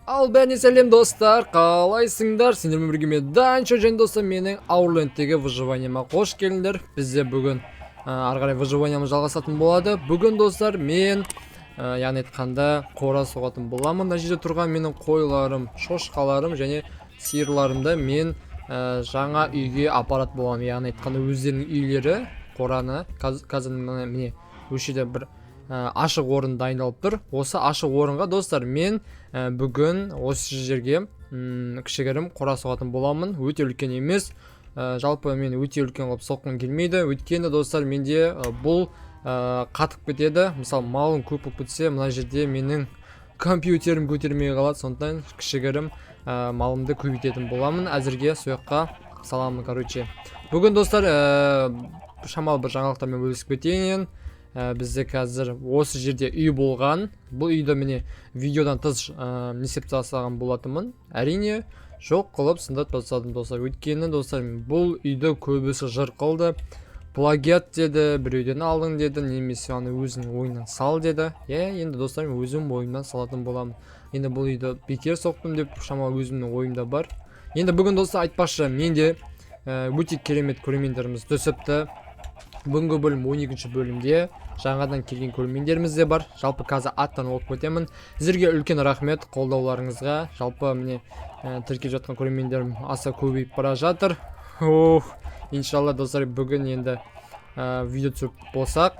Ал бәріне сәлем достар, қалайсыңдар? Сендермен бірге мен Данчо, және достар менің Аурлендтегі выживаниема қош келдіңдер. Бізде бүгін ары қарай выживаниямыз жалғасатын болады. Бүгін достар мен яғни айтқанда қора соғатын боламын. Мына жерде тұрған менің қойларым, шошқаларым және сиырларымды мен жаңа үйге апарат боламын. Яғни айтқанда өздерінің үйлері қораны қазір міне өшеде бір ашық орын дайындалып тұр. Осы ашық орынға достар мен бүгін осы жерге кішігірім қора соғатын боламын. Өте үлкен емес. Жалпы мен өте үлкен қылып соққым келмейді. Өйткені достар менде бұл қатып кетеді. Мысалы малым көп болып кетсе, мына жерде менің компьютерім көтермей қалады. Сондықтан кішігірім малымды көбейтетін боламын. Әзірге сояққа саламын, короче. Бүгін достар шамалы бір жаңалықтармен бөлісіп кетейін. Бізде қазір осы жерде үй болған. Бұл үйді міне видеодан тыс несеп тастаған болатынмын. Әрине жоқ қылып сындап тастадым достар. Өйткені достар бұл үйді көбісі жыр қылды. Плагиат деді, біреуден алдың деді, немесе аны өзінің ойынан сал деді. Енді достар мен өзім ойымнан салатын боламын. Енді бұл үйді бекер соқтым деп шамалы өзімнің ойымда бар. Енді бүгін достар айтпақшы, менде өте керемет көрермендеріміз түсіпті. Бүгінгі бөлім 12-ші бөлімде жаңадан келген көрермендеріміз де бар. Жалпы қазір аттан оқып кетемін. Сіздерге үлкен рахмет қолдауларыңызға. Жалпы міне тіркеліп жатқан көрермендерім аса көбейіп бара жатыр. Иншалла достар, бүгін енді видео түсіріп болсақ,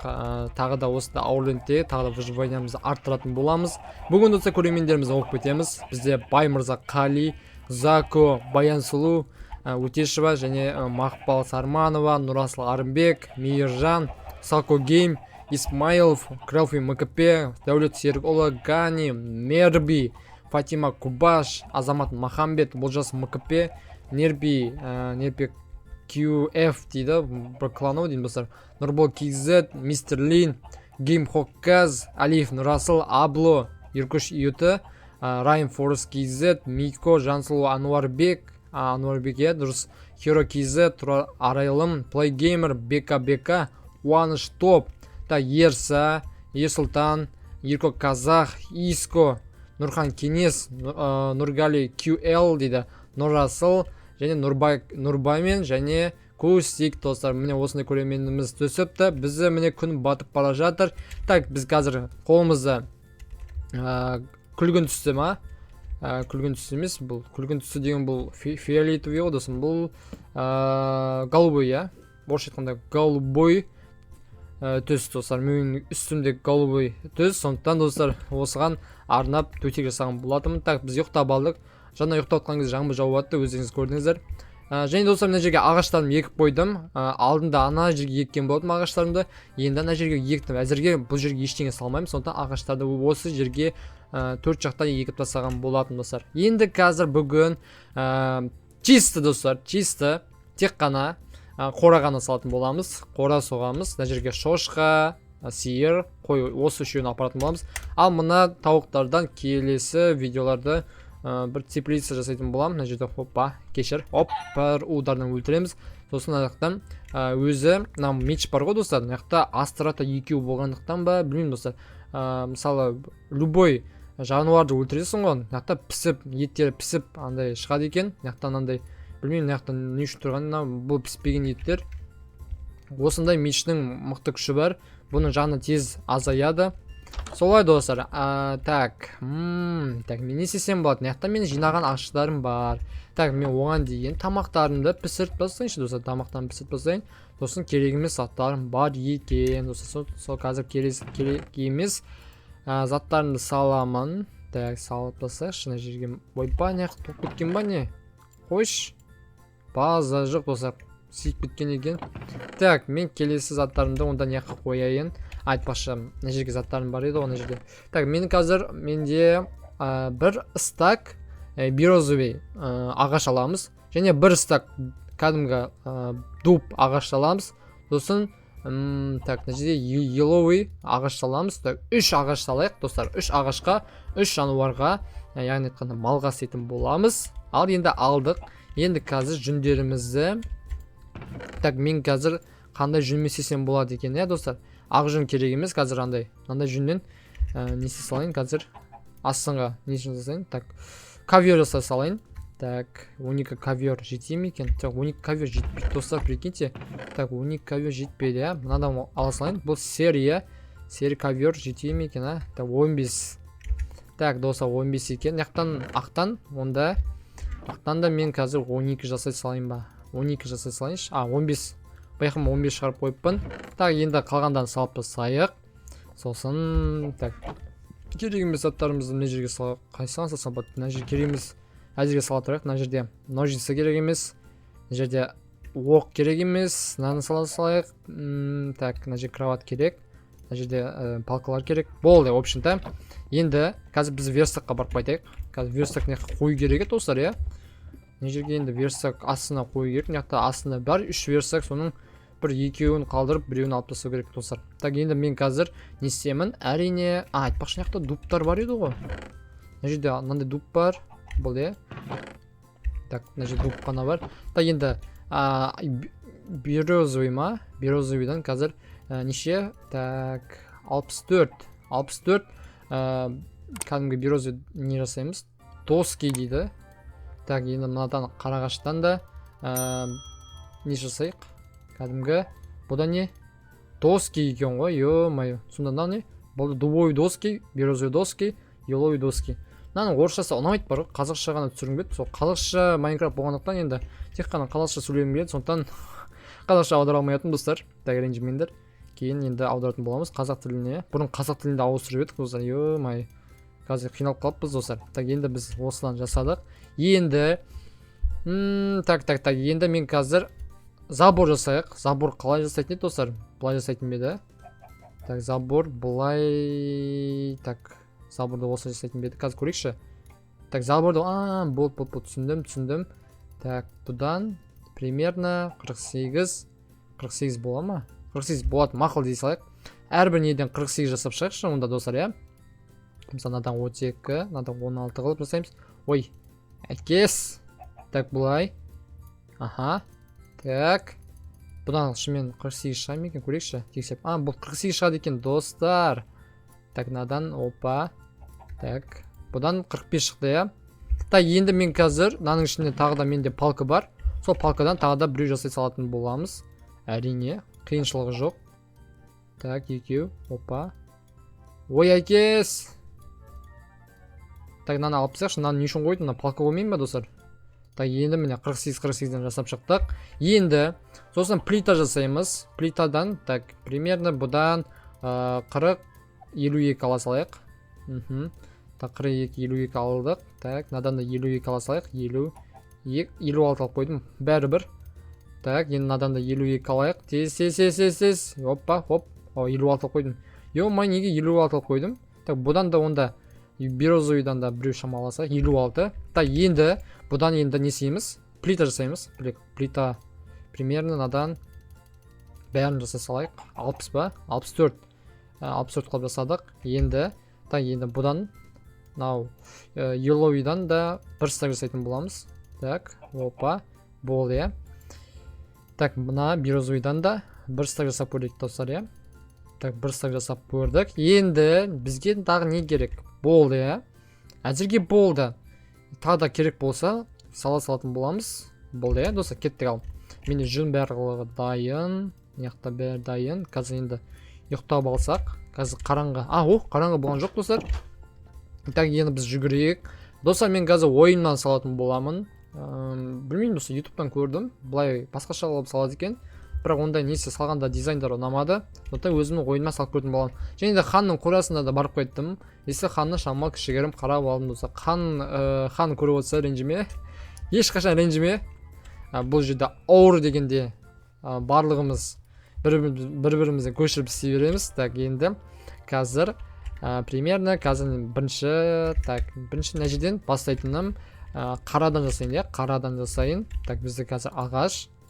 тағы да осында Аурлендте тағы да выживаниямызды арттыратын боламыз. Бүгін достар көрермендерімізді оқып кетеміз. Бізде Баймырза Қали, Зако, Баянсұлу, Өтешева және Мақпал Сарманова, Нұрасыл Арымбек, Мейіржан, Салко Гейм, Исмайлов, Кралфи МКП, Дәулет Серікұлы, Гани, Мерби, Фатима Кубаш, Азамат Махамбет, Болжас МКП, Нерби QF дейді, бір кланов дейін басар, Нұрбол KZ, Мистер Лин, Гейм Хокказ, Алиев Нұрасыл, Абло, Иркуш Июты, Райан Форс KZ, Мико, Жансұлу Ануарбек, Ануарбеке, дұрыс, Хиро KZ, Тұрар Арайлым, Плейгеймер, БК, Уаныш Топ, Ерса, Ерсултан, Ерко Казах, Иско, Нұрхан Кенес, Нұргали QL дейді, Нұрасыл, және Нұрбаймен және Көстик достар. Міне осындай көрерменіміз түсіпті. Бізді міне күн батып бара жатыр. Так, біз қазір қолымызды күлгін түсті ма? Күлгін түсті емес, бұл күлгін түсті деген бұл фиолетовый ғой досым. Бұл голубой, я? Орысша айтқанда голубой түс достар. Менің үстімде голубой түс. Сондықтан достар, осыған арнап төтек жасаған болатымын. Так, біз ұйықтап алдық. Жаңа ұйықтап отқан кезде жаңбыр жауып жатты, өздеріңіз көрдіңіздер. Және достар, мына жерге ағаштарымды екіп қойдым. Алдында ана жерге еккен болдым ағаштарымды. Енді ана жерге ектім. Әзірге бұл жерге ештеңе салмаймын. Сондықтан ағаштарды осы жерге төрт жақтан екіп тастаған болатын достар. Енді қазір бүгін чисто достар, чисто тек қана қора ғана салатын боламыз. Қора соғамыз. Мына жерге шошқа, сиыр, қой, осы үшеуін апаратын боламыз. Ал мына тауықтардан келесі видеоларды бір теплица жасайтын боламын. Мына жерде хоппа, кешір, бір удардан өлтіреміз. Сосын аяқтан өзі меч бар ғой достар. Аяқта астрата екеу болғандықтан ба, білмеймін достар. Мысалы, любой жануарды өлтіресің ғой, аяқта пісіп, еттері пісіп, андай шығады екен. Аяқтан андай, білмеймін, аяқтан не үшін тұрғанына, бұл піспеген еттер. Осындай мечтің мықты күші бар. Бұның жаны тез азаяды. Солай достар. Так, мен не істесем болады? Мына жақта мен жинаған ашықтарым бар. Так, мен оған дейін тамақтарымды пісіріп тастайыншы достар. Тамақтарын пісіріп тастайын. Сосын керек емес заттарым бар екен достар. Сол қазір керек емес заттарымды саламын. Так, салып тастайықшы мына жерге. Ойбай, не топ кеткен ба не? Қойш. База жоқ достар. Сиіп кеткен екен. Так, мен келесі заттарымды онда не қояйын. Айтпақшы, мына жерге заттарым бар еді, оны жерде. Так, менде бір стак бирозовый ағаш аламыз. Және бір стак кәдімгі дуб ағаш аламыз. Сосын, так, мына жерде еловый ағаш аламыз. Так, 3 ағаш салайық, достар. 3 ағашқа, 3 жануарға, яғни айтқанда малға сетін боламыз. Ал енді алдық. Енді қазір жүндерімізді. Так, мен қазір қандай жүн істесем болады екен, достар. Ақ жүн керек емес, қазір андай жүннен не істей салайын қазір. астыңға несін жасайын. Так, ковер жасай салайын. Так, 12 ковер жете ме екен? Так, 12 ковер жетпейді достар, прикиньте. Так, 12 ковер жетпейді, иә. Мынадан ала салайын. Бұл серия ковер жете ме екен, а? Так, 15. Так, достар, 15 екен. Яқтан ақтан, онда ақтан да мен қазір 12 жасай салайын ба? 12 жасай салайыншы. 15. Байқым 15 шығарып қойыппын. Так, енді қалғандан салып тастайық. Сосын, так, керек емес заттарымызды мына жерге салайық. Қайсыған салсам болады? Мына жерге керек емес. Әзірге сала тұрайық. Мына жерде ножницы керек емес. Мына жерде оқ керек емес. Мынаны сала салайық. Так, мына жерде кровать керек. Мына жерде палкалар керек. Болды, в общем-то. Енді қазір біз верстакқа барып қайтайық. Қазір верстак не қою керек еді достар, иә. Мына жерге енді верстак астына қою керек. Мына жақта астында бар 3 верстак, соның бір екеуін қалдырып, біреуін алып тастау керек достар. Так, енді мен қазір не істеймін? Әрине, айтпақшы, мына жақта дубтар бар еді ғой. Мына жерде мынандай дуб бар. Болды. Так, мына жерде дуб қана бар. Так, енді березовый ма? Березовыйдан қазір неше? Так, 64. 64 кәдімгі березовый не жасаймыз? Доски дейді. Так, енді мынадан қарағаштан да не жасайық? Кәдімгі бұда не? Доски екен ғой, ё-моё. Сонда не? Бұл дубовый доски, березовый доски, еловый доски. Мынаның орысшасы ұнамайды бар ғой, қазақша ғана түсірілмеді. Сол қазақша Майнкрафт болғандықтан енді тек қана қазақша сөйлегім келеді, сондықтан қазақша аудара алмайтын достар. Так, ренжімеңдер. Кейін енді аударатын боламыз қазақ тіліне. Бұрын қазақ тілінде ауыстырып едік достар. Ё-моё. Қазір қиналып қалыппыз достар. Так, енді біз осыдан жасадық. Енді так, енді мен қазір забор жасайық. Забор қалай жасайтын еді достар? Былай жасайтын бе еді? Так, забор былай. Так, заборды осылай жасайтын бе еді? Қазір көрейікші. Так, заборды болды, түсіндім. Так, бұдан примерно 48 бола ма? 48 болады, мақұл дей салайық. Әрбір неден 48 жасап шығайықшы онда достар, иә. Мысалы, мынадан 32, мынадан 16 қылып жасаймыз. Ой, әкес. Так, бұлай. Аха. Так. Бұдан шымен 48 шыға ма екен, көрейікші. Тексеп. Бұл 48 шығады екен достар. Так, мынадан опа. Так, бұдан 45 шықты, иә. Так, енді мен қазір мынаның ішінде тағы да менде палка бар. Сол палкадан тағы да біреу жасай салатын боламыз. Әрине, қиыншылығы жоқ. Так, екеу, опа. Ой, әкес. Так, мынаны алып тастайықшы. Мынаны не үшін қойдым? Мына палка қоймайын ба достар? Так, енді міне 48-48-ден жасап шықтық. Енді сосын плита жасаймыз. Плитадан, так, примерно бұдан 40-52 ала салайық. Так, 42-52 алдық. Так, мынадан да 52 ала салайық. 56 алып қойдым. Бәрібір. Так, енді мынадан да 52 алайық. Тез. Опа, хоп. 56 алып қойдым. Ё-май, неге 56 алып қойдым? Так, бұдан да онда березовыйдан да біреу шамаласа 56. Так, енді бұдан енді не істейміз? Плита жасаймыз. Плита примерно мынадан бәрін жасай салайық. 60 ба? 64. 64 қылып жасадық. Енді, так, енді бұдан мынау еловыйдан да бір стак жасайтын боламыз. Так, опа, болды, иә. Так, мына березовыйдан да бір стак жасап көрейік достар, иә. Так, бір стак жасап көрдік. Енді бізге тағы не керек? Болды, иә. Әзірге болды. Тағы да керек болса сала салатын боламыз. Болды, иә достар, кеттік ал. Менде жүн барлығы дайын. Яқта бәрі дайын. Қазір енді ұйықтап алсақ. Қазір қараңғы. Қараңғы болған жоқ достар. Так, енді біз жүгірейік. Достар, мен қазір ойыннан салатын боламын. Білмеймін достар, ютубтан көрдім. Бұлай басқаша алып салады екен. Бірақ ондай несі салғанда дизайндар ұнамады. Сондықтан өзімнің ойыма салып көрдім боламын. Және де ханның қорасына да барып қайттым. Есі ханны шамал кішігерім қарап алдым достар. Хан көріп отырса ренжіме. Ешқашан ренжіме. Бұл жерде ауыр дегенде барлығымыз бір-бірімізден көшіріп істей береміз. Так, енді қазір примерно қазір бірінші нәжеден бастайтыным қарадан жасайын, иә, қарадан жасайын. Так, бізде қазір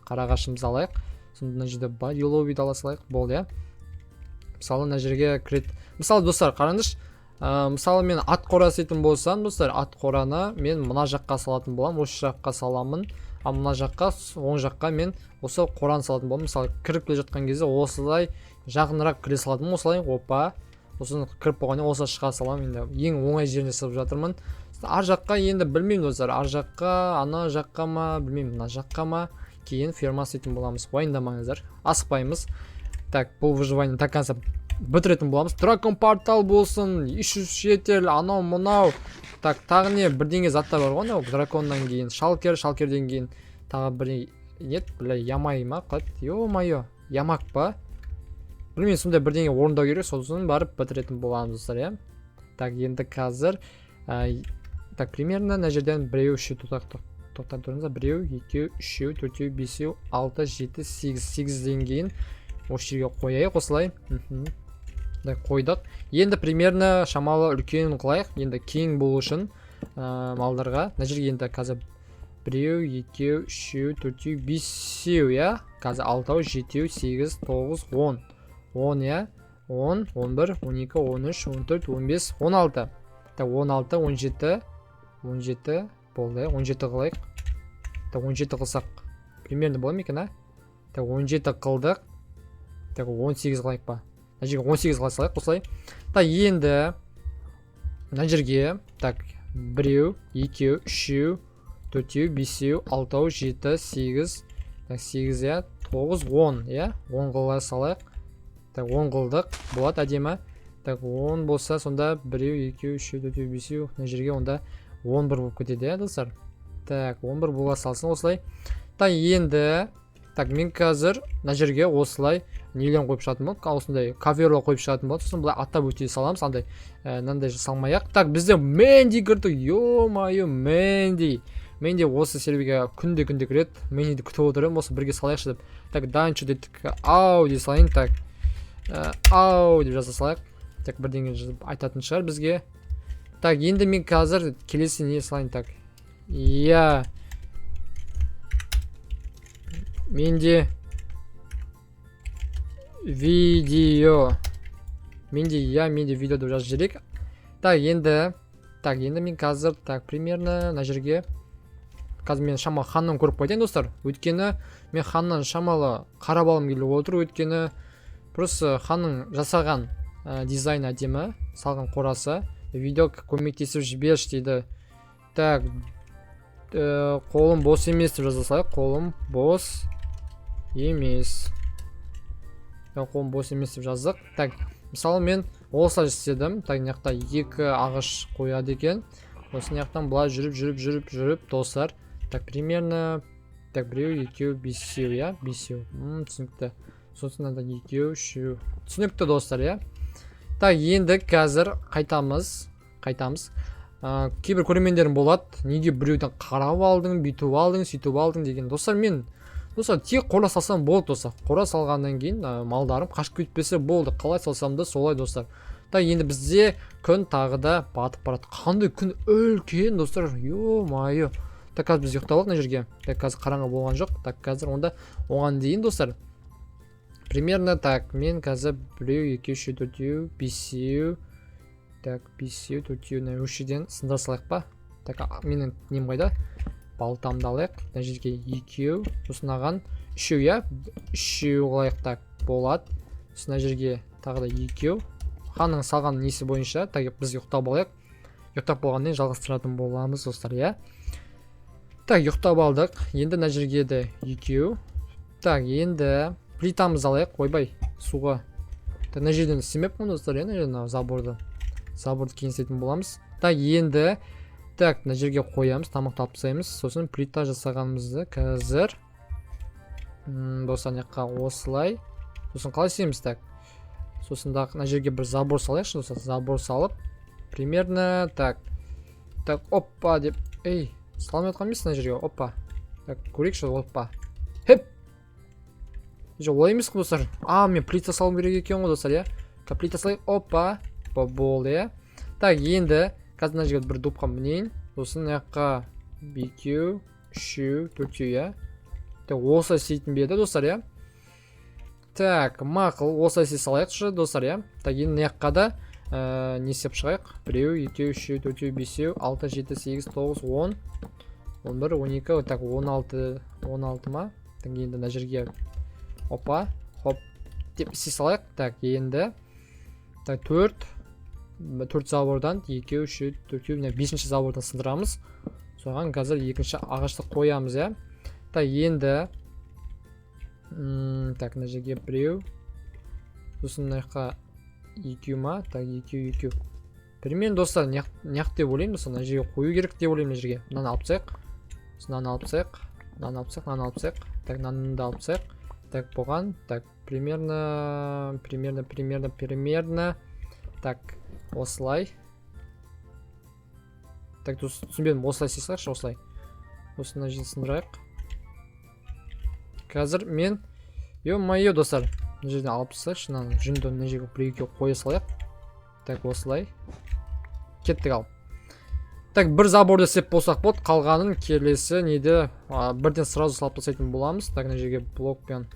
қарағашымыз алайық. Сонда мына жерде бар, еловыйды ала салайық. Болды, иә. Мысалы мына жерге кіреді. Мысалы достар, қараңызшы. Мысалы мен ат қора істейтін болсам, достар, ат қораны мен мына жаққа салатын боламын, осы жаққа саламын. Ал мына жаққа, оң жаққа мен осы қораны салатын боламын. Мысалы кіріп келе жатқан кезде осылай жағынырақ кіре салатын. Осылай, опа. сосын кіріп болғаннан осы шыға саламын. Енді ең оңай жеріне жасап жатырмын. Ар жаққа енді білмеймін достар, ар жаққа, ана жаққа ма, білмеймін, мына жаққа ма, кейін ферма істейтін боламыз. Уайымдамаңыздар, асықпаймыз. Так, бұл выживание до конца бітіретін боламыз. Дракон портал болсын, ищу шетел, анау мынау. Так, тағы не бірдеңе заттар бар ғой, драконнан кейін шалкерден кейін тағы бір нет, бля, ямай ма, қат, ё-майо, ямак па? Білмеймін, сондай бірдеңе орындау керек, сосын барып бітіретін боламыз достар, иә. Так, енді қазір так, примерно мына жерден біреу үшеу тоқтап тұрыңыздар. Біреу, екеу, үшеу, төртеу, бесеу, 6, 7, 8 кейін осы жерге қояйық осылай. Қойдық. Енді примерно шамалы үлкен қылайық. Енді кең болу үшін малдарға. Мына жерге енді қазір біреу, екеу, үшеу, төртеу, бесеу, иә. Қазір 6, 7, 8, 9, 10. 10, иә. 10, 11, 12, 13, 14, 15, 16. 16, 17 болды, 17 қылайық. 17 қылсақ примерно болады ма екен, а? 17 қылдық. 18 қылайық па? Мына жерге 18 қылай салайық осылай. Енді мына жерге біреу, екеу, үшеу, төртеу, бесеу, 6, 7, 8, 8, иә, 9, 10, иә, 10 қылай салайық. 10 қылдық, болады әдемі. 10 болса сонда біреу, екеу, үшеу, төртеу, бесеу, мына жерге онда 11 болып кетеді, иә достар. 11 бола салсын осылай. Енді мен қазір мына жерге осылай нелен қойып шығатын болады, осындай каверлар қойып шығатын болады. Сосын бұлай аттап өте саламыз, андай мынандай салмай-ақ. Бізде Мэнди кірді, ё-майо, Мэнди осы серверге күнде кіреді. Мэнди күтіп отырмын, осы бірге салайықшы деп. Данчо дедік, ау дей салайын. Ау деп жаза салайық. Бірдеңе айтатын шығар бізге. Енді мен қазір келесі не салайын. Иә, менде видео деп жазып жіберейік. Енді мен қазір примерно мына жерге қазір мен шамалы ханнан көріп қояйын достар. Өйткені мен ханнан шамалы қарап алым келіп отыр. Өйткені просто ханның жасаған дизайн әдемі, салған қорасы. Видео көмектесіп жіберші дейді. Қолым бос емес деп жаза салайық. Қолым бос емес. Қолым бос емес деп жаздық. Мысалы мен осылай істедім. Мынаяқта 2 ағаш қояды екен. Осы мынаяқтан былай жүріп достар. Примерно біреу, екеу, бесеу, иә, бесеу. Түсінікті. Сосын екеу, үшеу. Түсінікті достар, иә. Енді қазір қайтамыз. Кейбір көрермендерім болады, неге біреуден қарап алдың, бүйтіп алдың, сөйтіп алдың деген. Достар, мен тек қора салсам болды достар. Қора салғаннан кейін малдарым қашып кетпесе болды. Қалай салсам да солай достар. Енді бізде күн тағы да батып барады. Қандай күн үлкен достар. Ё-майо. Қазір біз ұйықталық мына жерге. Қазір қараңғы болған жоқ. Қазір онда оған дейін достар. Примерно мен қазір біреу, екеу, үшеу, төртеу, бесеу. Бесеу, төртеу, өшеден сындыра салайық па? Менің нем қайда? Балтамды алайық. Мына жерге екеу, сосын аған үшеу, иә? Үшеу қылайық, болады. Сосын мына жерге тағы да екеу. Ханның салған несі бойынша, біз ұйықтап алайық. Ұйықтап болғаннан жалғастыратын боламыз достар, иә? Ұйықтап алдық. Енді мына жерге де екеу. Енді плитамыз алайық, ойбай, суға. Мына жерден істемеппін достар, мына жерден заборды кейін істейтін боламыз. Енді мына жерге қоямыз, тамақты тапсаймыз. Сосын плита жасағанымызды қазір достар жаққа осылай. Сосын қалай істейміз? Сосын мына жерге бір забор салайықшы достар. Забор салып, примерно оппа деп, саламай отқан емес мына жерге, оппа. Көрейікші, оппа. Хеп! Олай емес қой достар. Мен плита салым керек екен ғой достар, иә? Плита салайық, оппа. Болды, иә? Енді қазір мына жерге бір допқа мінейін. Сосын мынаяққа екеу, үшеу, төртеу, иә? Осылай істейтін беді достар, иә? Мақыл, осылай істей салайықшы достар, иә? Енді мынаяққа да не істеп шығайық? Біреу, екеу, үшеу, төртеу, бесеу, 6, 7, 8, 9, 10, 11, 12, 16 ма? Енді мына жерге опа, хоп деп істей салайық. Енді Так, 4 забордан 2 3 4 міне 5-ші забордан сындырамыз. Соған қазір екінші ағашты қоямыз, иә. Так, енді так, мына жерге біреу. Сосын мына жаққа 2 ма? Так, 2. Примерно достар, неғып деп ойлаймын, мына жерге қою керек деп ойлаймын, мына жерге. Мынаны алып тастайық. Мынаны алып тастайық. Так, мынаны да алып тастайық. Так, болған. Так, примерно. Так, осылай. Так, түсінбедім, осылай істесейікші, осылай. Осыны жерге сындырайық. Қазір мен, ё-моё, достар, мына жерден алып тастайықшы, мынаны жүнді мына жерге бір-екеу қоя салайық. Так, осылай. Кеттік алып. Так, бір заборды істеп болсақ болды, қалғанын келесі неде бірден сразу салып тастайтын боламыз. Так, мына жерге блокпен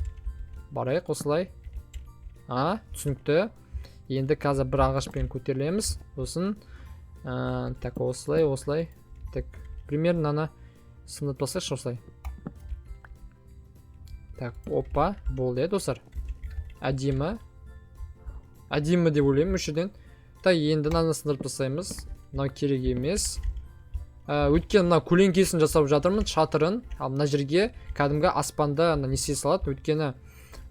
барайық, осылай. Түсінікті. Енді қазір бір ағашпен көтерілеміз. Сосын так, осылай. Так, примерно мынаны сындырып тастайықшы, осылай. Так, опа, болды, достар. Әдемі деп ойлаймын осы жерден. Так, енді мынаны сындырып тастаймыз. Мынау керек емес. Өткен мына көлеңкесін жасап жатырмын, шатырын. Ал мына жерге кәдімгі аспанда не істей салады. Өткені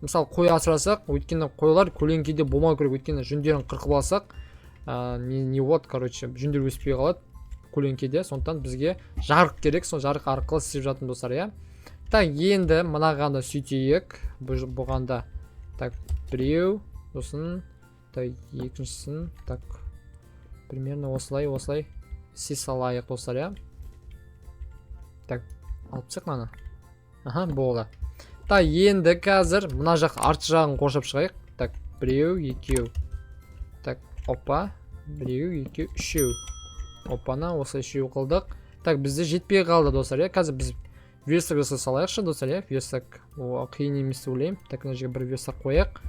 мысалы қой асырасақ, өткені қойлар көлеңкеде болмау керек. Өткені жүндерін қырқып алсақ, не болады, короче, жүндер өспей қалады көлеңкеде. Сондықтан бізге жарық керек. Сол жарық арқылы істеп жатырмын, достар, иә. Так, енді мынағаны сөйтейік. Бұғанда так, біреу, сосын так, екіншісін, так, примерно осылай істей салайық, достар, иә. Так, алып тастайық мынаны. Болды. Так, енді қазір мына жақ арт жағын қоршап шығайық. Так, біреу, екеу. Так, опа, біреу, екеу, үшеу. Опана, осылай үшеу қылдық. Так, бізде жетпей қалды, достар, иә. Қазір біз верстак жасай салайықшы, достар, иә. Верстак қиын емес деп ойлаймын. Так, мына жерге бір верстак қояйық.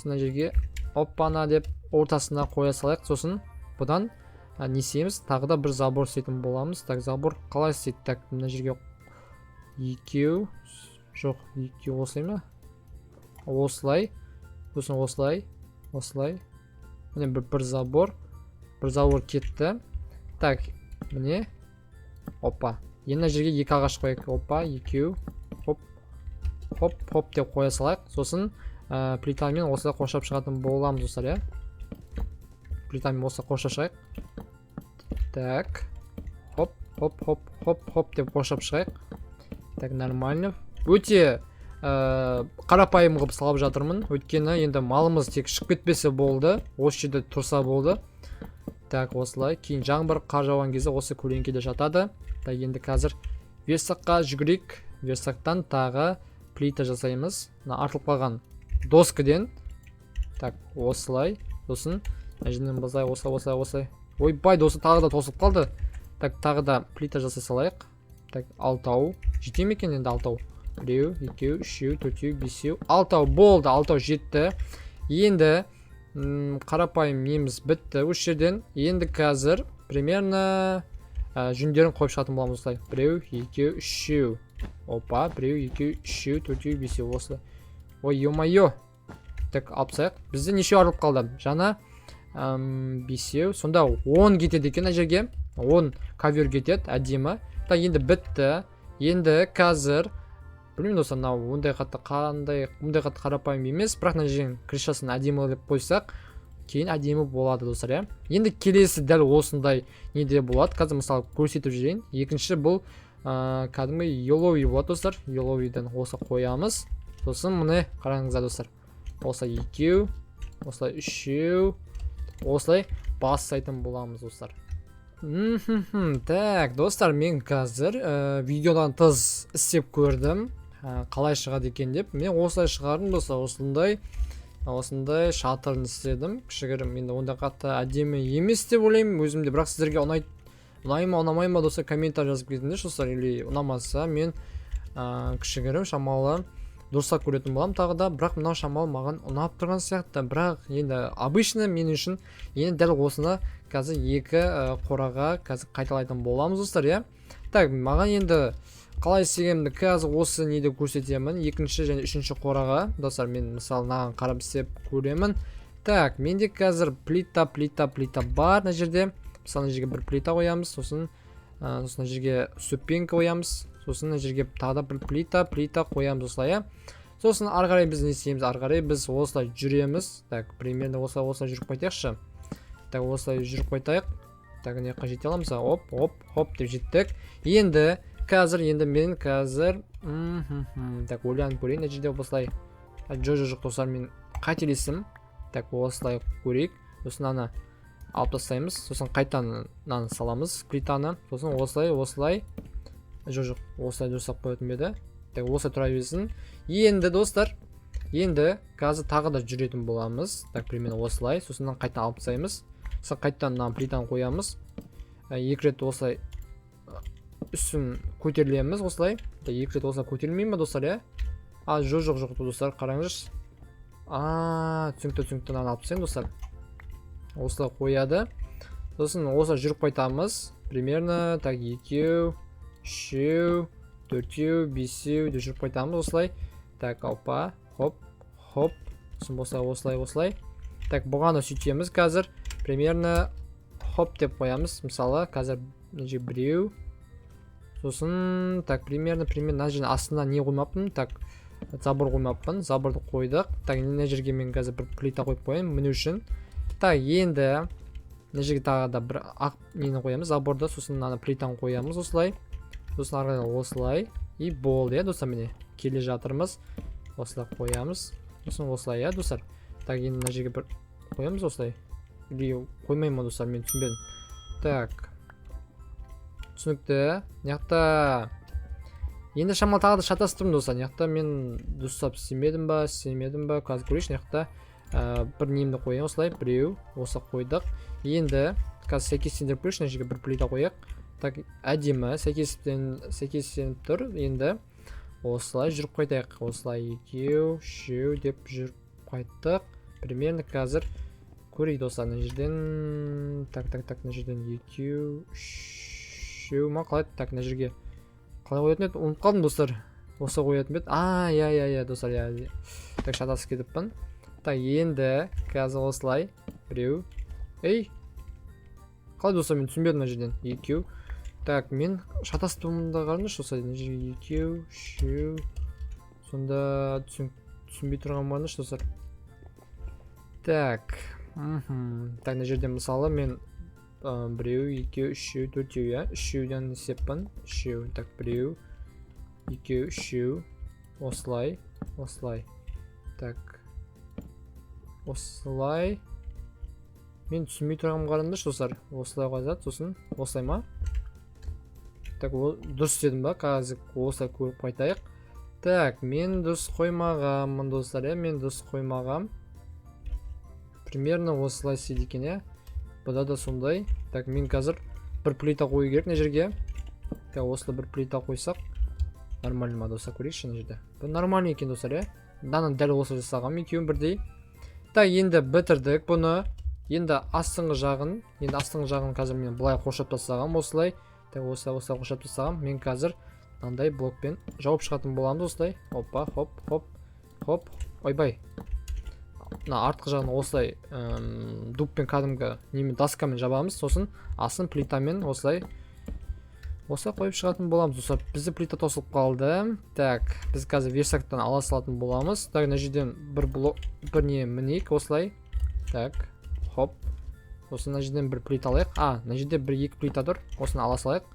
Мына жерге опана деп ортасына қоя салайық. Сосын бұдан не істейміз? Тағы да бір забор істейтін боламыз. Так, забор қалай істейді? Так, мына жерге екеу. Жоқ, екеу осылай ма? Осылай. Сосын осылай. Міне бір забор. Бір забор кетті. Так, міне. Опа. Енді жерге екі ағаш қойық. Опа, екеу. Хоп деп қоя салайық. Сосын плитамен осылай қоршап шығатын боламыз, достар, иә. Плитамен осылай қоршап шығайық. Так. Хоп деп қоршап шығайық. Так, нормально. Өте қарапайым қылып салып жатырмын. Өйткені енді малымыз тек шығып кетпесе болды. Осы жерде тұрса болды. Так, осылай. Кейін жаңбыр, қар жауған кезде осы көлеңкеде жатады. Так, енді қазір верстакқа жүгірейік. Верстактан тағы плита жасаймыз. Артылып қалған доскіден. Так, осылай. Сосын әжінен базай, осылай. Ойбай, досы тағы да тосып қалды. Так, тағы да плита жасай салайық. Так, 6. Жете ме екен енді 6? 1, 2, 3, 4, 5, 6 болды. 6 жетті. Енді қарапайым неміз бітті. Осы жерден енді қазір примерно жүндерін қойып шығатын боламыз, осылай. 1, 2, 3. Опа, 1, 2, 3, 4, 5, осылай. Ой, ё-моё. Так, алып тастайық. Бізде неше арылып қалды? Жаңа 5, сонда 10 кетеді екен жерге. 10 ковер кетеді, әдемі. Так, енді бітті. Енді қазір білмеймін, достар, ондай қатты қарапайым емес, бірақ мына жерден крышасын әдемі деп қойсақ, кейін әдемі болады, достар, иә. Енді келесі дәл осындай неде болады. Қазір мысалы көрсетіп жүрейін. Екінші бұл кәдімгі yellow болады, достар. Yellow'ден осы қоямыз. Сосын мұны қараңыздар, достар. Осылай 2, осылай 3, осылай бастайтын боламыз, достар. Так, достар, мен қазір видеодан тыз істеп көрдім. Қалай шығады екен деп. Мен осылай шығардым, достар. Осындай шатырын істедім. Кішігірім, енді онда қатты әдемі емес деп ойлаймын өзімде. Бірақ сіздерге ұнай ма, ұнамай ма, достар, комментар жазып кетіңдер, достар. Или ұнамаса, мен кішігірім шамалы дұрыстап көретін болам тағы да. Бірақ мынау шамалы маған ұнап тұрған сияқты. Бірақ енді обычно мен үшін енді дәл осыны қазір екі қораға қазір қайталайтын боламыз, достар, иә. Так, маған енді қалай істегенімді қазір осы неде көрсетемін. Екінші және үшінші қораға, достар, мен мысалы мынаған қарап істеп көремін. Так, менде қазір плита бар мына жерде. Мысалы, мына жерге бір плита қоямыз, сосын мына жерге ступенька қоямыз, сосын мына жерге тағы да бір плита қоямыз осылай, иә. Сосын ары қарай біз не істейміз? Ары қарай біз осылай жүреміз. Так, примерно осылай жүріп қайтайықшы. Так, осылай жүріп қайтайық. Так, не жаққа жете аламыз? Хоп деп жеттік. Енді мен қазір так, ойланып көрейін. Мына жерде осылай. Жоқ, достар, мен қателестім. Так, осылай көрейік. Сосын аны алып тастаймыз. Сосын қайтадан мынаны саламыз, плитаны. Сосын осылай. Жоқ, осылай жасап қоятын еді. Так, осылай тұра берсін. Енді достар, қазір тағы да жүретін боламыз. Так, примерно осылай. Сосын қайтадан алып тастаймыз. Сосын қайтадан мына плитаны қоямыз. Екі рет осылай үстін көтерілеміз осылай. Екі рет осылай көтерілмей ме, достар, иә? Жоқ, достар, қараңыз. Түсінікті, мынаны алып тастаймын, достар. Осылай қояды. Сосын осылай жүріп қайтамыз. Примерно, так, 2, 3, 4, 5 деп жүріп қайтамыз осылай. Так, опа, хоп. Сосын осылай. Так, бұғаны сөйтеміз қазір. Примерно хоп деп қоямыз. Мысалы, қазір біреу. Сосын, так, примерно мына жердің астына не қоймаппын? Так, забор қоймаппын. Заборды қойдық. Так, мына жерге мен қазір бір плита қойып қояйын, міну үшін. Так, енді мына жерге тағы да бір ақ нені қоямыз, заборды. Сосын мына плитаны қоямыз осылай. Сосын арқадан осылай. И болды, иә, достар, міне келе жатырмыз. Осылай қоямыз. Сосын осылай, иә, достар. Так, енді мына жерге бір қоямыз осылай. Қоймайын ма, достар, мен түсінбедім. Так, түсінікті. Неқта енді шамал тағы да шатастырдым, достар. Неқта мен дұрыстап істемедім ба, қазір көрейінші. Неқта бір немді қояйын осылай. Біреу осы қойдық. Енді қазір сәйкестендіріп көрейінші. Мына жерге бір плита қояйық. Так, әдемі сәйкестеніп тұр. Енді осылай жүріп қайтайық. Осылай 2, 3 деп жүріп қайттық. Примерно қазір көрейік, достар. Мына жерден мына жерден 2, 3 ма қалай? Так, мына жерге қалай қоятын еді? Ұмытып қалдым, достар. Осы қоятын бет. Иә, достар, иә. Так, шатасып кетіппін. Так, енді қазір осылай. Біреу. Қалай, достар, мен түсінбедім мына жерден. 2. Так, мен шатастығымда қарыңызшы осылай. Мына жерге 2, 3. Сонда түсінбей тұрған барыңызшы, достар. Так. Так, мына жерде мысалы мен біреу, 2, 3, 4, иә. 3-ден есеппін. 3. Так, біреу, 2, 3. Осылай. Так. Осылай. Мен түсінбей тұрғым қарыңызшы, достар. Осылай қойзат, сосын осылай ма? Так, дұрыс дедім ба? Қазір осылай көріп қайтайық. Так, мен дұрыс қоймағамын, достар, мен дұрыс қоймағам. Примерно осылай істейді екен, иә. Бұда да сондай. Так, мен қазір бір плита қою керек мына жерге. Так, осылай бір плита қойсақ нормально ма, достар, көрейікші мына жерде. Бұл нормально екен, достар, иә. Мынаны дәл осылай жасағам, екеуін бірдей. Так, енді бітірдік бұны. Енді астыңғы жағын қазір мен былай қоршап тастағам осылай. Так, осылай қоршап тастағам. Мен қазір мынандай блокпен жауып шығатын боламыз осылай. Опа, хоп. Ойбай. Мына артқы жағын осылай дуппен кәдімгі немен доскамен жабамыз. Сосын астын плитамен осылай қойып шығатын боламыз. Достар, бізді плита тосылып қалды. Так, біз қазір версактан ала салатын боламыз. Так, мына жерден бір не мінейік осылай. Так, хоп. Сосын мына жерден бір плита алайық. Мына жерде бір-екі плита тұр. Осыны ала салайық.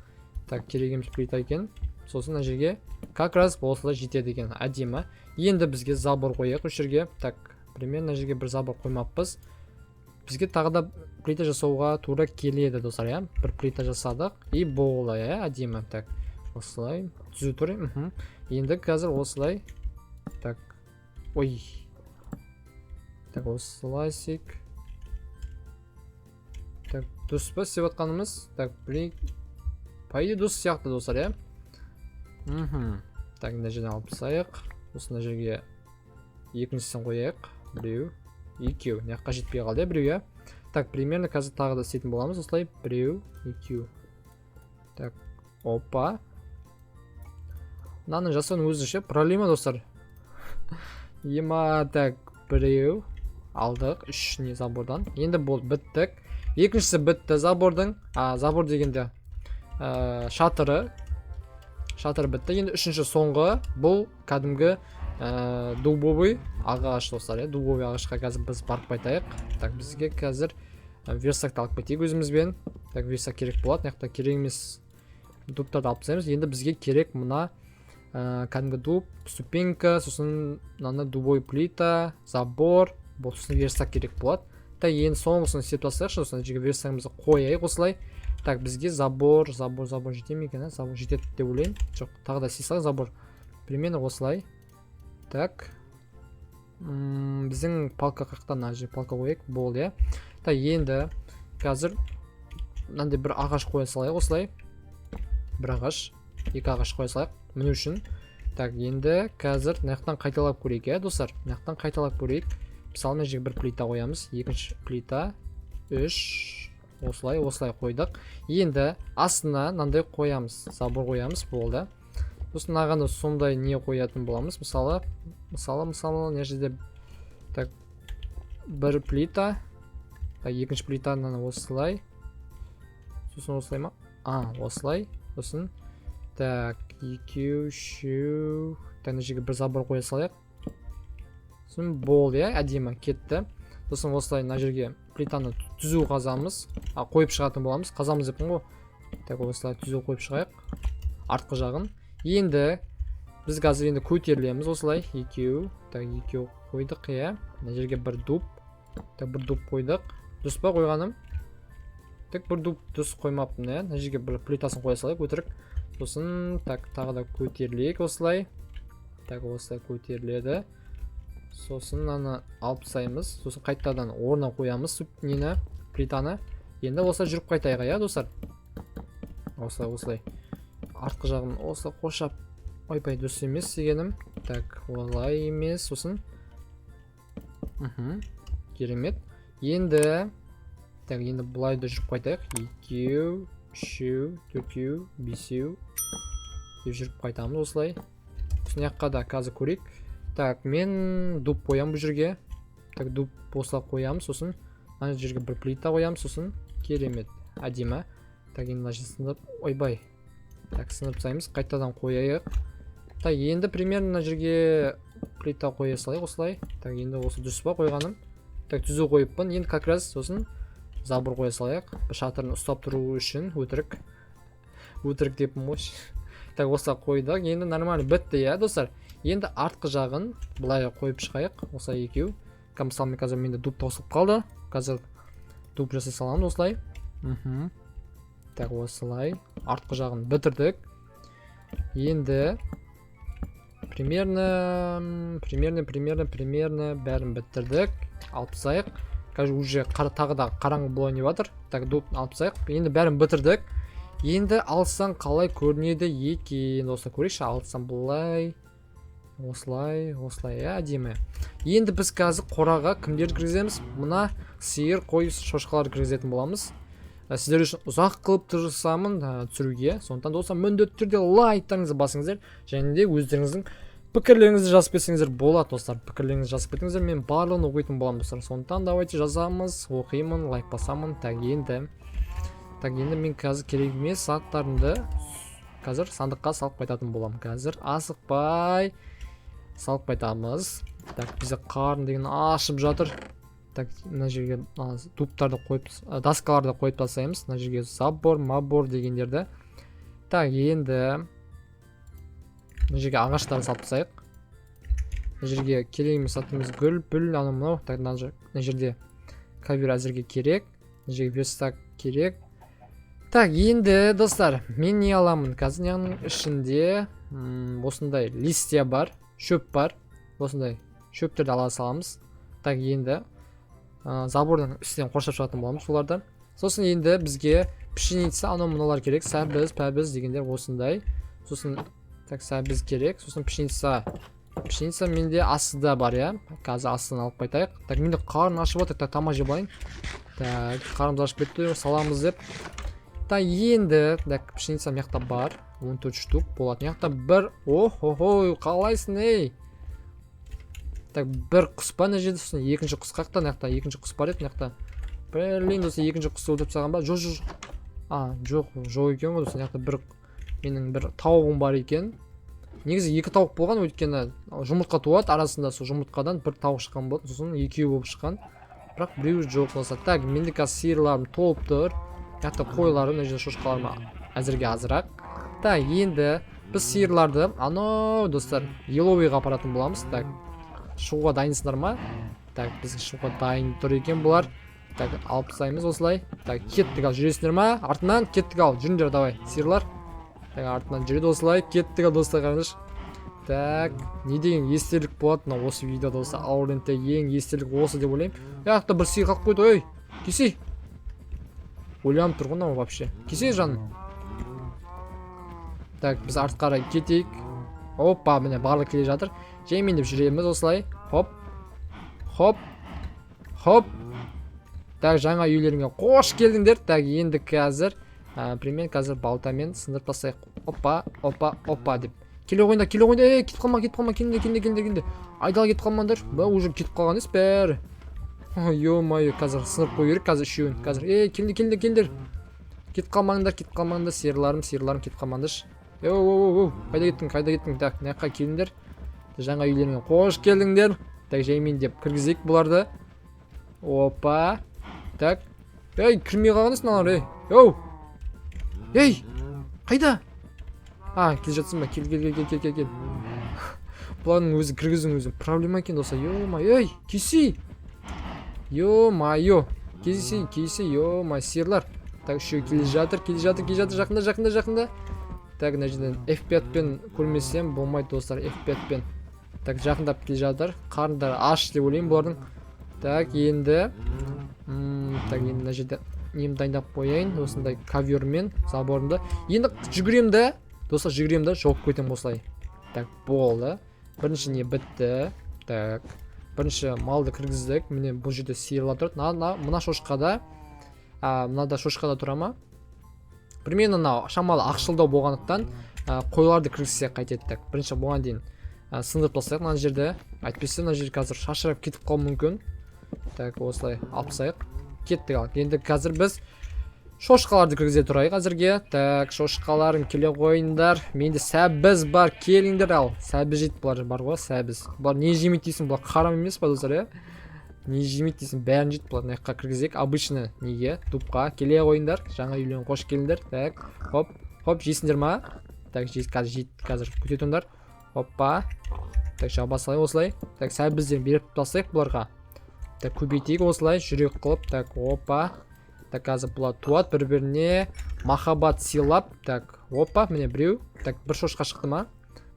Так, керегіміз плита екен. Сосын мына жерге как раз осылай жетеді екен. Әдемі. Енді бізге забор қояйық осы жерге. Так, примерно мына жерге бір забор қоймаппыз. Бізге тағы да плита жасауға тура келеді, достар, иә. Бір плита жасадық. И болды, иә, әдемі. Так, осылай түзу тұр. Енді қазір осылай. Так, так, осылай сек. Так, дұрыс па істеп жатқанымыз? Так, по идее дұрыс сияқты, достар, иә. Так, мына жерден алып тастайық. Осында жерге екіншісін қояйық. Біреу, 2. Неққа жетпей қалды, біреу, иә. Так, примерно қазір тағы да істейтін боламыз. Осылай, біреу, 2. Так, опа. Мынаны жасауын өзінше проблема, достар. Ема, так, біреу. алдық 3 не забордан. Енді болды, біттік. Екіншісі бітті забордың. Забор дегенде шатыры бітті. Енді үшінші соңғы бұл кәдімгі дубовый ағаш достар. Дубовый ағашқа қазір біз барып қайтайық. Так, бізге қазір верстакты алып кетейік өзімізбен. Так, верстак керек болады. Мына жақта керек емес дубтарды алып тастаймыз. Енді бізге керек мына кәдімгі дуб, ступенька, сосын мына дубовый плита, забор, бұл сосын верстак керек болады. Так, енді соңғысын істеп тастайықшы, сосын жерге верстагымызды қояйық осылай. Так, бізге забор жете ме екен? Забор жетеді деп ойлаймын. Жоқ, тағы да істей забор. Примерно осылай. Так. Біздің палка қақтан ана жерге палка қояйық, болды, Так, енді қазір мынандай бір ағаш қоя салайық осылай. Бір ағаш, екі ағаш қоя салайық. Міну үшін. Так, енді қазір мына жақтан қайталап көрейік, достар. Мына жақтан қайталап көрейік. Мысалы, мына жерге бір плита қоямыз, екінші плита, 3 осылай қойдық. Енді астына мынандай қоямыз, забор қоямыз, болды. Сосын ағаны сондай не қоятын боламыз. Мысалы, мына жерде так бір плита, екінші плитаны осылай. Сосын осылай ма? Осылай. Сосын так, 2 3 мына жерге бір забор қоя салайық. Сосын болды, әдемі кетті. Сосын осылай мына жерге плитаны түзу қазамыз, қойып шығатын боламыз. Қазамыз деппін ғой. Так, осылай түзу қойып шығайық. Артқы жағын. Енді біз қазір енді көтерілеміз осылай. 2, так 2 қойдық, Мына жерге бір дуб. Так, бір дуб қойдық. Дұрыс па қойғаным? Так, бір дуб дұрыс қоймаппын, Мына жерге бір плитасын қоя салайық, өтірік. Сосын так, тағы да көтерілейік осылай. Так, осылай көтеріледі. Сосын аны алып тастаймыз. Сосын қайтадан орнына қоямыз нені, плитаны. Енді осылай жүріп қайтайық, достар. Осылай. Артқы жағын осылай қошап. Ойбай, дұрыс емес дегенім. Так, олай емес. Сосын керемет. Енді бұлайды жүріп қайтайық. 2 3 4 5 деп жүріп қайтамыз осылай. Сосын жаққа да қазір көрейік. Так, мен дуб қоям бұл жерге. Так, дуб осылай қоямыз. Сосын ана жерге бір плита қоямыз. Сосын керемет. Әдемі. Так, енді мына жерге сынып. Ойбай. Так, сынып тастаймыз. Қайтадан қояйық. Так, енді примерно мына жерге плита қоя салайық осылай. Так, енді осы дұрыс па қойғаным? Так, түзу қойыппын. Енді как раз сосын забор қоя салайық. Шатырын ұстап тұру үшін өтірік деппін ғой. Так, осылай қойдық. Енді нормально бітті, достар. Енді артқы жағын былай қойып шығайық. Осылай екеу. Мысалы, қазір менде дуб тауысып қалды. Қазір дуб жасай саламын осылай. Так, осылай. Артқы жағын бітірдік. Енді примерно бәрін бітірдік. Алып тастайық. Қазір уже тағы да қараңғы болайын деп жатыр. Так, дуб алып тастайық. Енді бәрін бітірдік. Енді алсаң қалай көрінеді екен? Осылай көрейікші, алсаң былай. Осылай, әдемі. Енді біз қазір қораға кімдерді кіргіземіз? Мына сиыр, қой, шошқаларды кіргізетін боламыз. Сіздер үшін ұзақ қылып тұрсамын түсіруге. Сондықтан достар, міндетті түрде лайктарыңызды басыңыздар. Және де өздеріңіздің пікірлеріңізді жазып кетсеңіздер болады, достар. Пікірлеріңізді жазып кетіңіздер, мен барлығын оқитын боламын, достар. Сондықтан давайте жазамыз, оқимын, лайк басамын. Так, енді мен қазір керек емес заттарымды қазір сандыққа салып қайтатын боламын. Қазір асықпай салып қайтамыз. Так, бізде қарын деген ашып жатыр. Так, мына жерге дубтарды қойып, доскаларды қойып тастаймыз. Мына жерге забор, мабор дегендерді. Так, енді мына жерге ағаштарды салып тастайық. Мына жерге керек емес заттарымыз гүл, бүл, анау мынау. Так, мына жерде ковер әзірге керек. Мына жерге верстак керек. Так, енді достар, мен не аламын? Қазір неғының ішінде осындай листья бар, шөп бар. Осындай шөптерді ала саламыз. Так, енді забордың үстінен қоршап шығатын боламыз солардан. Сосын енді бізге пшеница, анау мыналар керек. Сәбіз, пәбіз дегендер осындай. Сосын так, сәбіз керек. Сосын пшеница менде астыда бар, Қазір астын алып қайтайық. Так, менде қарын ашып отыр. Так, тамақ жеп алайын. Так, қарымыз ашып кетті, саламыз деп. Так, енді пшеница мияқта бар. 14 штук болады. Мияқта бір. Ой, қалайсың, ей? Так, бір құс па мына жерде, сосын екінші құс қақта, мына жақта екінші құс бар еді, мына жақта. Блин, досы екінші құсты өлтіріп тастаған ба? Жоқ. Жоқ екен ғой, досы мына жақта менің бір тауығым бар екен. Негізі екі тауық болған, өйткені жұмыртқа туады, арасында сол жұмыртқадан бір тауық шыққан болды, сосын екеуі болып шыққан. Бірақ біреуі жоқ болса. Так, менде қазір сиырларым толып тұр. Яқты қойларым, мына жерде шошқаларым әзірге азырақ. Так, енді біз сиырларды анау достар Еловыйға апаратын боламыз. Так, шығуға дайынсыңдар ма? Так, біз шығуға дайын тұр екен бұлар. Так, алып тастаймыз осылай. Так, кеттік ал, жүресіңдер ма? Артынан кеттік ал, жүріңдер давай, сиырлар. Так, артынан жүреді осылай, кеттік ал достар, қараңызшы. Так, не деген естелік болады мына осы видеода осы Аурлендте ең естелік осы деп ойлаймын. Яқта бір сиыр қалып қойды, ой, кесей. Ойланып тұр ғой вообще. Кесей жаным. Так, біз артқа қарай кетейік. Опа, міне барлық келе жатыр. Жаймен деп жүреміз осылай. Хоп. Так, жаңа үйлеріңе қош келдіңдер. Так, енді қазір қазір балтамен сындырып тастайық. Опа деп. Келе қойында, кетіп қалма, келіңдер. Айдала кетіп қалмаңдар. Ба, уже кетіп қалған емес бәрі. Ё-моё, қазір сындырып қою керек, қазір үшеуін. Қазір, келіңдер. Кетіп қалмаңдар, сиырларым кетіп қалмаңдаршы. Қайда кеттің? Так, мына жаққа келіңдер. Жаңа үйлеріңе қош келдіңдер. Так, жаймен деп кіргізейік бұларды. Опа. Так. Кірмей қалғаныз мыналар, қайда? Келе жатсың ба? Кел. Бұлардың өзі кіргіздің өзі. Проблема екен доса. Ё-моё, кесей. Ё-моё. Кесей, ё-моё, сиырлар. Так, үшеу келе жатыр, жақында. Так, мына жерден F5-пен көрмесем болмайды достар, F5-пен. Так, жақындап келе жатыр. Қарындары аш деп ойлаймын бұлардың. Так, енді мына жерде нем дайындап қояйын, осындай ковермен, заборында. Енді жүгірем да, достар, жоқ кетем осылай. Так, болды. Бірінші не бітті. Так, бірінші малды кіргіздік. Міне бұл жерде сиырлар тұрды. Мына шошқада, мынада шошқада тұра ма? Примерно мынау шамалы ақшылдау болғандықтан қойларды кіргізсек қайтеді. Так, бірінші бұған дейін сындырып тастайық мына жерде. Әйтпесе мына жер қазір шашырап кетіп қалуы мүмкін. Так, осылай алып тастайық. Кеттік ал. Енді қазір біз шошқаларды кіргізе тұрайық әзірге. Так, шошқаларым келе қойыңдар. Менде сәбіз бар, келіңдер ал. Сәбіз жейді бұлар бар ғой, сәбіз. Бұлар не жемейді дейсің, бұлар қарам емес па достар, не жемейді дейсің, бәрін жейді бұлар. Мына жаққа кіргізейік. Обычно неге? Дупқа келе қойыңдар. Жаңа үйлеріңе қош келіңдер. Так, хоп, жейсіңдер ма? Так, қазір көтетіңдер. Опа. Так, жаба салайық осылай. Так, сәбізден беріп тастайық бұларға. Так, көбейтейік осылай, жүрек қылып. Так, опа. Так, қазір бұлар туады бір-біріне махаббат сыйлап. Так, опа, міне біреу. Так, бір шошқа шықты ма?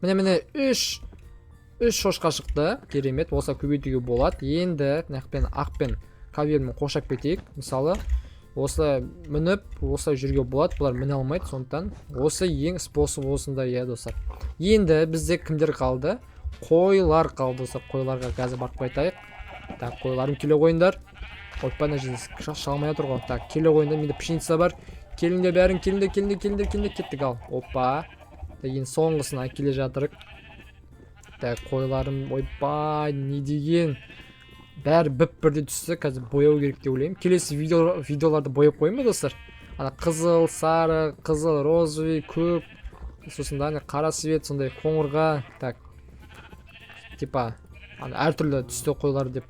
Міне үш шошқа шықты. Керемет, осылай көбейтуге болады. Енді ақпен кавермен қошап кетейік. Мысалы, осылай мініп, осылай жүрге болады. Бұлар міне алмайды, сондықтан осы ең способ осында, достар. Енді бізде кімдер қалды? Қойлар қалды, достар. Қойларға қазір барып қайтайық. Так, қойларым келе қойыңдар. Ойпа, мына жерде шалмай отыр ғой. Так, келе қойыңдар, менде пшеница бар. Келіңдер бәрің, келіңдер, кеттік ал. Опа. Енді соңғысына келе жатырық. Так, қойларым, ойпа, не деген. Бәрі бір-бірде түсті, қазір бояу керек деп ойлаймын. Келесі видеоларды бояп қойын ба, достар? Қызыл, сары, қызыл, розовый, көк, сосын да қара свет, сондай қоңырға. Так, типа әртүрлі түсті қойлар деп.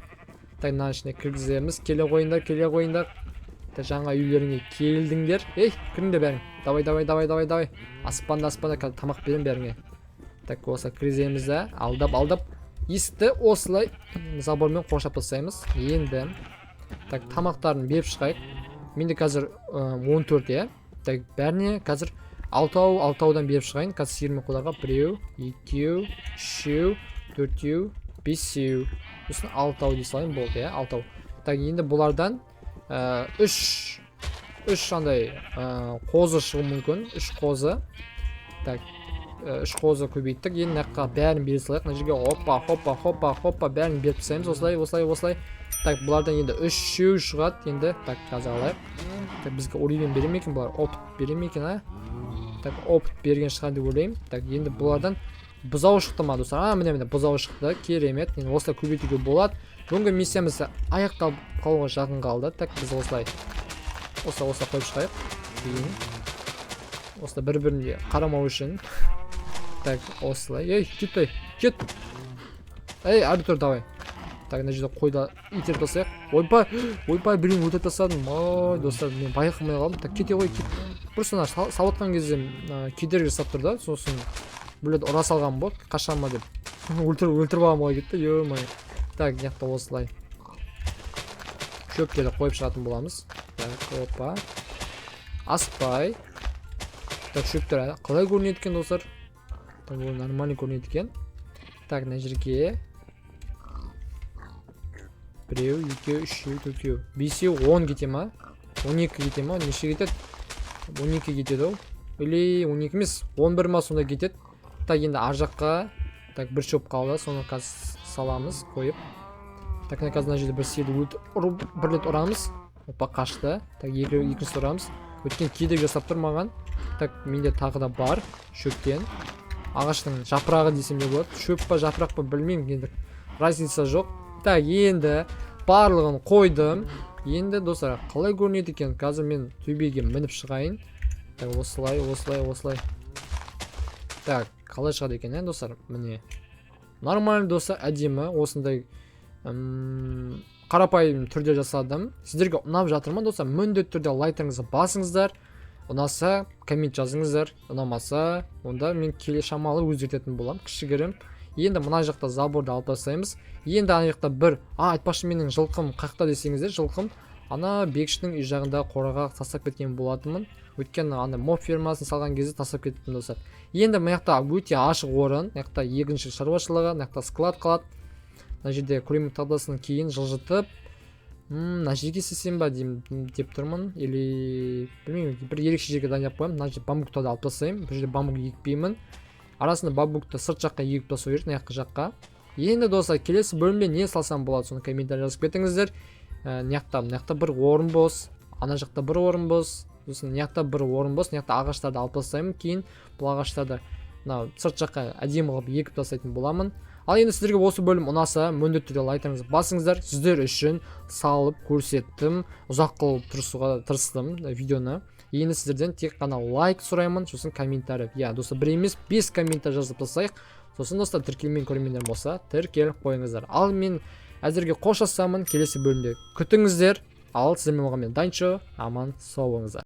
Так, мына ішіне кіргіземіз. Келе қойыңдар. Так, жаңа үйлеріңе келдіңдер. Кіріңдер бәрің. Давай. Аспанда қазір тамақ берем бәріңе. Так, осылай кіргіземіз да. Алдап. Есікті осылай забормен қоршап тастаймыз. Енді так, тамақтарын беріп шығайық. Менде қазір 14, Так, бәріне қазір 6-аудан беріп шығайын. Қазір сиырмен қойларға 1, 2, 3, 4, 5. Үстін 6-ау дей салайын болды, 6-ау. Так, енді бұлардан 3 андай қозы шығу мүмкін. 3 қозы. Так, 3 қозы көбейттік. Енді наққа бәрін беріп салайық. Мына жерге хоппа бәрін беріп тастаймыз. Осылай. Так, бұлардан енді 3 шығады. Енді так, қазір алайық. Так, бізге оливен бере ме екен бұлар? Опыт бере ме екен, Так, опыт берген шығады деп ойлаймын. Так, енді бұлардан бұзау шықты ма достар? Міне бұзау шықты. Керемет. Енді осылай көбейтуге болады. Бүгінгі миссиямыз аяқталып қалуға жақын қалды. Так, біз осылай қойып шығайық. Кейін осылай бір-біріне қарамау үшін. Так, осылай. Ей, кет. Ей, әрбір давай. Так, мына жерде қойда итеріп тастайық. Ойбай, біреуін өлтіріп тастадым. Ой, достар, мен байқамай қалдым. Так, кете ғой, кет. Просто салатқан кезде кедергі жасап тұр да, сосын білет ұра салған болды, қашан ма деп. Өлтіріп алам ғой кетті, ё-май. Так, яқта осылай. Шөптерді қойып шығатын боламыз. Так, опа. Аспай. Так, шөптер қалай көрінеді екен достар? Так, бұл нормальный көрінеді екен. Так, мына жерге 1, 2, 3, 4, 5, 10 кете ма? 12 кете ма? Неше кетеді? 12 кетеді ау. Или 12 емес, 11 ма сонда кетеді. Так, енді ар жаққа. Так, бір шөп қалды, соны қазір саламыз, қойып. Так, қазір мына жерде бір сиырды бір рет ұрамыз. Опа, қашты. Так, екінші ұрамыз. Өткен кедергі жасап тұр маған. Так, менде тағы да бар шөптен. Ағаштың жапырағы десем де болады. Шөп па, жапырақ па білмеймін, енді разница жоқ. Так, енді барлығын қойдым. Енді достар, қалай көрінеді екен? Қазір мен төбеге мініп шығайын. Так, осылай. Так, қалай шығады екен, достар? Міне. Нормально достар, әдемі. Осындай қарапайым түрде жасадым. Сіздерге ұнап жатыр ма достар? Міндетті түрде лайктарыңызды басыңыздар. Ұнаса, коммент жазыңыздар. Ұнамаса, онда мен келе шамалы өзгертетін болам. Кішігірім. Енді мына жақта заборды алып тастаймыз. Енді ана жақта бір, айтпақшы менің жылқым қақта десеңіздер, жылқым ана бекіштің үй жағында қораға тастап кеткен болатынмын. Өйткені ана моб фермасын салған кезде тастап кеттім достар. Енді мына жақта өте ашық орын, мына жақта егіншілік шаруашылығы, мына жақта склад қалады. Мына жерде көлемік тағдасын кейін жылжытып, мына жерге істесем ба деп тұрмын, или білмеймін, бір ерекше жерге дайындап қоямын. Мына жерде бамбуктарды алып тастаймын. Бұл жерде бамбук екпеймін. Арасында бамбукты сырт жаққа егіп тастау керек, мына жаққа. Енді достар, келесі бөлімде не салсам болады, соны комментарий жазып кетіңіздер. Мына жақта бір орын бос, ана жақта бір орын бос, сосын мына жақта бір орын бос, мына жақта ағаштарды алып тастаймын. Кейін бұл ағаштарды сырт жаққа әдемі қылып егіп тастайтын боламын. Ал енді сіздерге осы бөлім ұнаса, міндетті түрде лайктарыңызды басыңыздар. Сіздер үшін салып көрсеттім, ұзақ қылып тұрсуға тырыстым видеоны. Енді сіздерден тек қана лайк сұраймын, сосын комментарий. Достар, бір емес 5 комментарий жазып тастайық. Сосын достар, тіркелмеген көрермендер болса, тіркеліп қойыңыздар. Ал мен әзірге қоштасамын, келесі бөлімде күтіңіздер. Ал сіздермен болған мен Данчо, аман сау болыңыздар.